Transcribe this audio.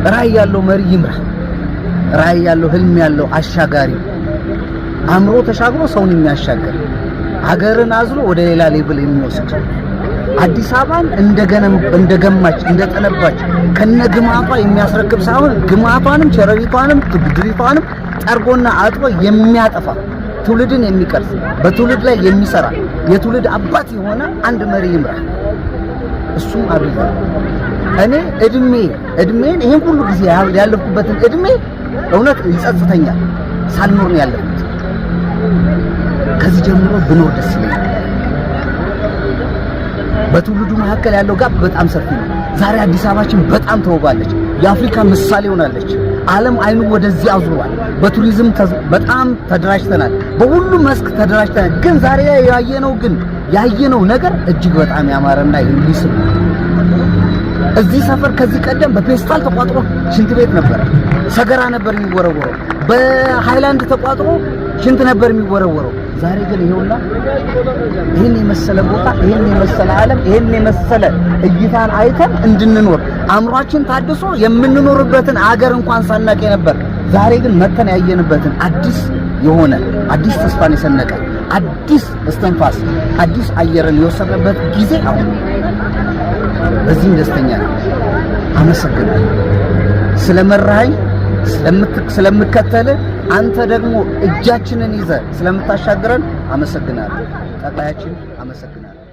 ራዕይ ያለው መሪ ይምራ። ራዕይ ያለው ህልም ያለው አሻጋሪ አምሮ ተሻግሮ ሰውን የሚያሻገር ሀገርን አዝሎ ወደ ሌላ ሌቭል የሚወስድ አዲስ አበባን እንደገማች እንደጠነባች ከነግማቷ የሚያስረክብ ሳይሆን ግማቷንም ቸረሪቷንም ድሪቷንም ጠርጎና አጥቦ የሚያጠፋ ትውልድን የሚቀርጽ በትውልድ ላይ የሚሰራ የትውልድ አባት የሆነ አንድ መሪ ይምራ። እሱም አብይ። እኔ እድሜን ይሄን ሁሉ ጊዜ ያለፍኩበትን እድሜ እውነት ይጸጽተኛል። ሳልኖር ነው ያለፍኩት። ከዚህ ጀምሮ ብኖር ደስ ይለኛል። በትውልዱ መካከል ያለው ጋፕ በጣም ሰፊ ነው። ዛሬ አዲስ አበባችን በጣም ተወባለች። የአፍሪካ ምሳሌ ሆናለች። ዓለም አይኑ ወደዚህ አዙሯል። በቱሪዝም በጣም ተደራጅተናል። በሁሉም መስክ ተደራጅተናል። ግን ዛሬ ያየነው ነገር እጅግ በጣም ያማረና የሚስብ ነው። እዚህ ሰፈር ከዚህ ቀደም በፔስታል ተቋጥሮ ሽንት ቤት ነበር፣ ሰገራ ነበር የሚወረወረው። በሃይላንድ ተቋጥሮ ሽንት ነበር የሚወረወረው። ዛሬ ግን ይሄውና ይሄን የመሰለ ቦታ፣ ይሄን የመሰለ ዓለም፣ ይሄን የመሰለ እይታን አይተን እንድንኖር አእምሯችን ታድሶ የምንኖርበትን አገር እንኳን ሳናቅ ነበር። ዛሬ ግን መተን ያየንበትን አዲስ ተስፋን የሰነቀ አዲስ እስትንፋስ አዲስ አየርን የወሰድንበት ጊዜ አሁን። በዚህ ደስተኛ ነኝ። አመሰግናለሁ ስለመራኸኝ፣ ስለምከተል አንተ ደግሞ እጃችንን ይዘህ ስለምታሻግረን አመሰግናለሁ። ጠቅላያችን አመሰግናለሁ።